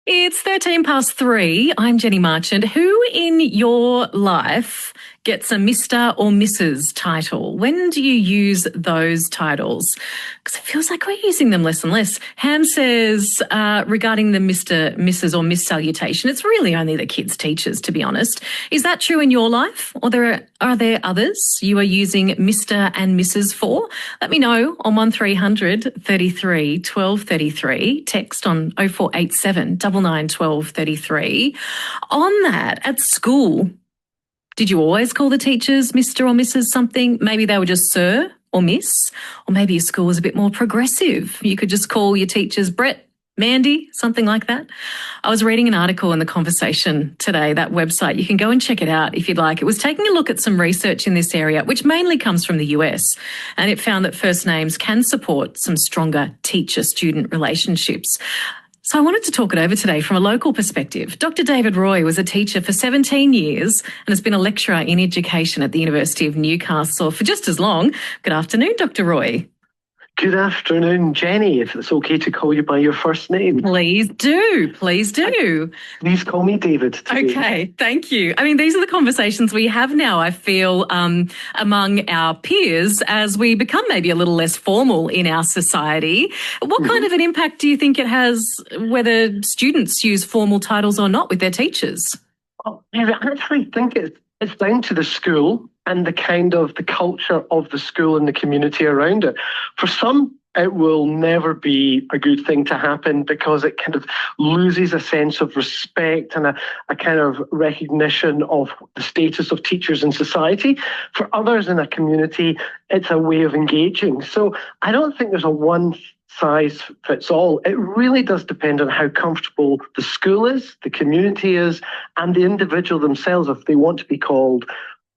It's 13 past 3. I'm Jenny Marchant. Who in your life gets a Mr. or Mrs. title? When do you use those titles? Because it feels like we're using them less and less. Ham says regarding the Mr., Mrs. or Miss salutation, it's really only the kids' teachers, to be honest. Is that true in your life? Or are there others you are using Mr. and Mrs. for? Let me know on 1300 33 12 33. Text on 0487 99 12 33. On that, at school, did you always call the teachers Mr. or Mrs. something? Maybe they were just Sir or Miss, or maybe your school was a bit more progressive. You could just call your teachers Brett, Mandy, something like that. I was reading an article in The Conversation today, that website. You can go and check it out if you'd like. It was taking a look at some research in this area, which mainly comes from the US, and it found that first names can support some stronger teacher-student relationships. So I wanted to talk it over today from a local perspective. Dr. David Roy was a teacher for 17 years and has been a lecturer in education at the University of Newcastle for just as long. Good afternoon, Dr. Roy. Good afternoon, Jenny, if it's okay to call you by your first name. Please do. Please do. Please call me David today. Okay, thank you. I mean, these are the conversations we have now, I feel, among our peers as we become maybe a little less formal in our society. What kind of an impact do you think it has whether students use formal titles or not with their teachers? Well, I actually think it's down to the school and the kind of the culture of the school and the community around it. For some, it will never be a good thing to happen because it kind of loses a sense of respect and a kind of recognition of the status of teachers in society. For others in a community, it's a way of engaging. So I don't think there's a one size fits all. It really does depend on how comfortable the school is, the community is, and the individual themselves, if they want to be called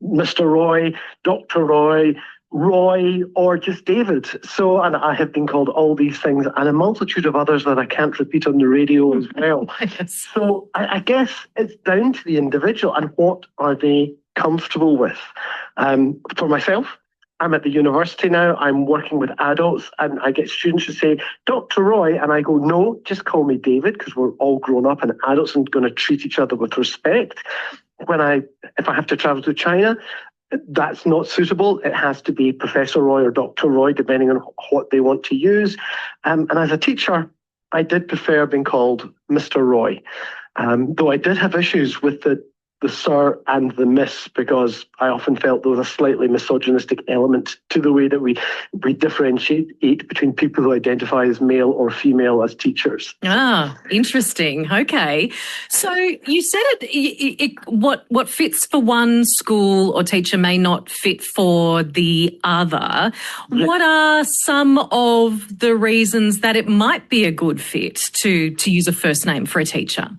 Mr. Roy, Dr. Roy, Roy, or just David. So, and I have been called all these things and a multitude of others that I can't repeat on the radio as well. Yes. So I guess it's down to the individual and what are they comfortable with. For myself, I'm at the university now, I'm working with adults, and I get students who say, Dr. Roy, and I go, no, just call me David, because we're all grown up and adults and going to treat each other with respect. If I have to travel to China, that's not suitable. It has to be Professor Roy or Dr. Roy, depending on what they want to use. And as a teacher, I did prefer being called Mr. Roy, though I did have issues with the Sir and the Miss, because I often felt there was a slightly misogynistic element to the way that we differentiate between people who identify as male or female as teachers. Ah, interesting. Okay. So you said what fits for one school or teacher may not fit for the other. What are some of the reasons that it might be a good fit to use a first name for a teacher?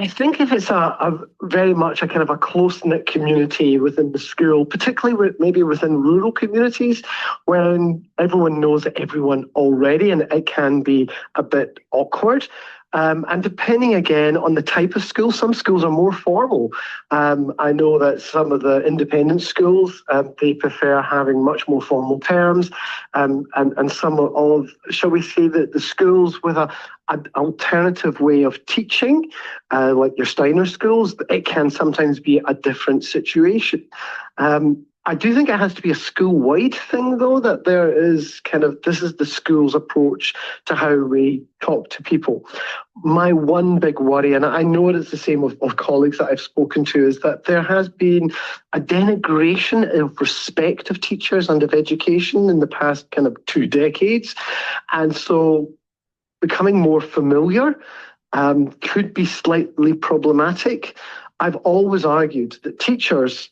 I think if it's a very much a kind of a close-knit community within the school, particularly maybe within rural communities, when everyone knows everyone already and it can be a bit awkward. And depending again on the type of school, some schools are more formal. I know that some of the independent schools, they prefer having much more formal terms. And some of, shall we say, that the schools with an alternative way of teaching, like your Steiner schools, it can sometimes be a different situation. I do think it has to be a school-wide thing, though, that there is this is the school's approach to how we talk to people. My one big worry, and I know it's the same of colleagues that I've spoken to, is that there has been a denigration of respect of teachers and of education in the past 2 decades. And so becoming more familiar could be slightly problematic. I've always argued that teachers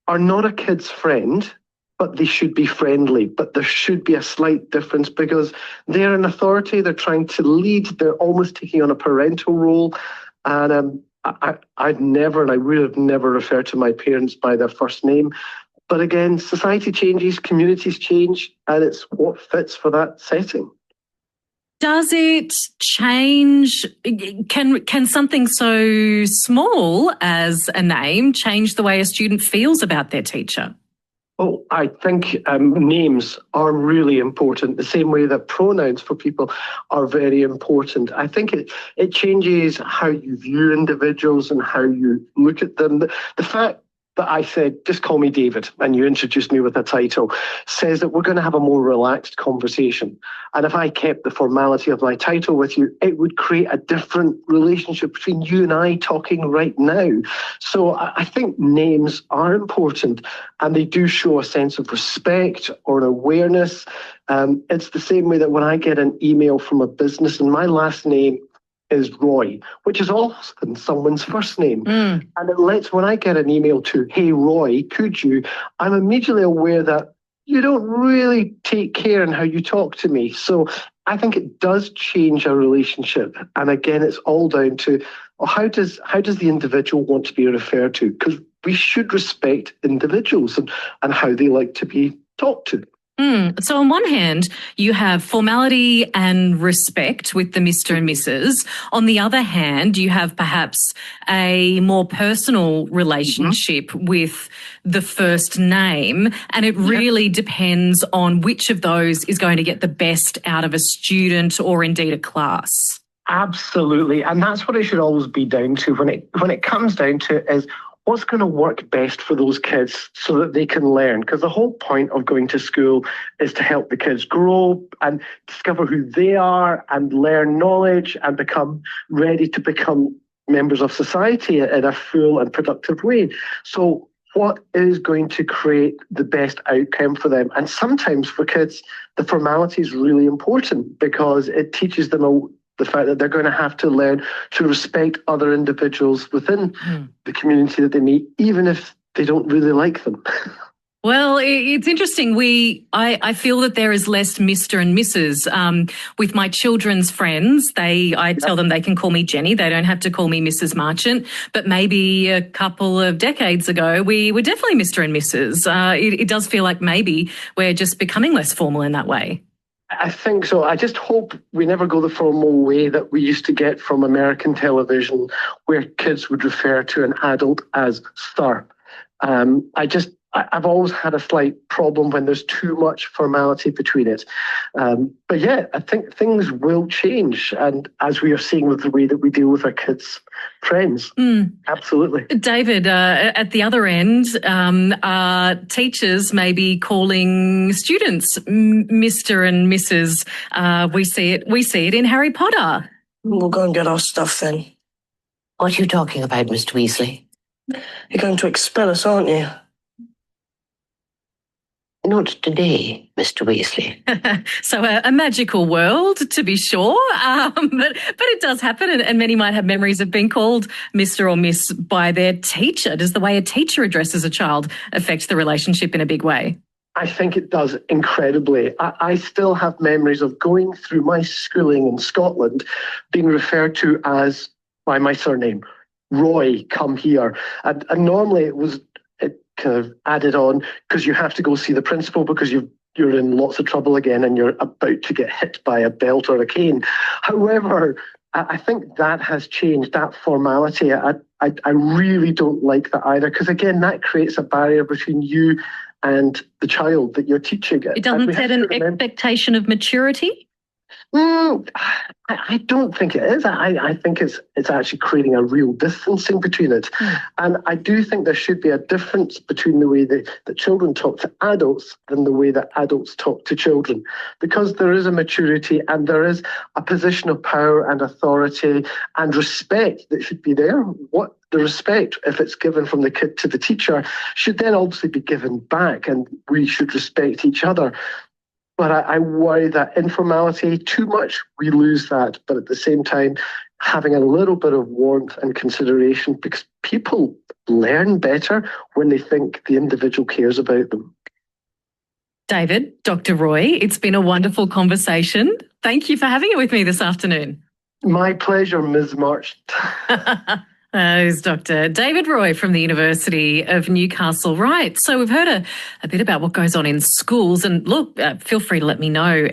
are not a kid's friend, but they should be friendly. But there should be a slight difference because they're an authority, they're trying to lead, they're almost taking on a parental role. And I'd never, and I would have never referred to my parents by their first name. But again, society changes, communities change, and it's what fits for that setting. Does it change? Can something so small as a name change the way a student feels about their teacher? Oh, I think names are really important, the same way that pronouns for people are very important. I think it changes how you view individuals and how you look at them. The fact that I said, just call me David, and you introduced me with a title, says that we're going to have a more relaxed conversation. And if I kept the formality of my title with you, it would create a different relationship between you and I talking right now. So I think names are important, and they do show a sense of respect or awareness. It's the same way that when I get an email from a business and my last name is Roy, which is often someone's first name. And it lets, when I get an email to, hey, Roy, could you, I'm immediately aware that you don't really take care in how you talk to me. So I think it does change a relationship. And again, it's all down to, well, how does the individual want to be referred to? Because we should respect individuals and how they like to be talked to. So on one hand, you have formality and respect with the Mr. and Mrs. On the other hand, you have perhaps a more personal relationship with the first name, and it really depends on which of those is going to get the best out of a student or indeed a class. Absolutely. And that's what it should always be down to when it comes down to it is what's going to work best for those kids so that they can learn. Because the whole point of going to school is to help the kids grow and discover who they are and learn knowledge and become ready to become members of society in a full and productive way. So what is going to create the best outcome for them? And sometimes for kids, the formality is really important because it teaches them the fact that they're going to have to learn to respect other individuals within the community that they meet, even if they don't really like them. Well, it's interesting. I feel that there is less Mr. and Mrs. With my children's friends, I tell them they can call me Jenny. They don't have to call me Mrs. Marchant. But maybe a couple of decades ago, we were definitely Mr. and Mrs. It does feel like maybe we're just becoming less formal in that way. I think so. I just hope we never go the formal way that we used to get from American television, where kids would refer to an adult as sir. I've always had a slight problem when there's too much formality between it. But yeah, I think things will change. And as we are seeing with the way that we deal with our kids' friends, absolutely. David, at the other end, teachers may be calling students Mr. and Mrs. We see it in Harry Potter. We'll go and get our stuff then. What are you talking about, Mr. Weasley? You're going to expel us, aren't you? Not today, Mr. Weasley. So a magical world, to be sure, but it does happen, and many might have memories of being called Mr. or Miss by their teacher. Does the way a teacher addresses a child affect the relationship in a big way? I think it does incredibly. I still have memories of going through my schooling in Scotland being referred to as by my surname, Roy, come here. And normally it kind of added on because you have to go see the principal because you're in lots of trouble again and you're about to get hit by a belt or a cane. However, I think that has changed, that formality. I really don't like that either because, again, that creates a barrier between you and the child that you're teaching it. It doesn't set an expectation of maturity? I don't think it is. I think it's actually creating a real distancing between it. And I do think there should be a difference between the way that children talk to adults than the way that adults talk to children. Because there is a maturity and there is a position of power and authority and respect that should be there. What the respect, if it's given from the kid to the teacher, should then obviously be given back, and we should respect each other. But I worry that informality, too much, we lose that. But at the same time, having a little bit of warmth and consideration, because people learn better when they think the individual cares about them. David, Dr. Roy, it's been a wonderful conversation. Thank you for having it with me this afternoon. My pleasure, Ms. March. Is Dr. David Roy from the University of Newcastle. Right, so we've heard a bit about what goes on in schools, and look, feel free to let me know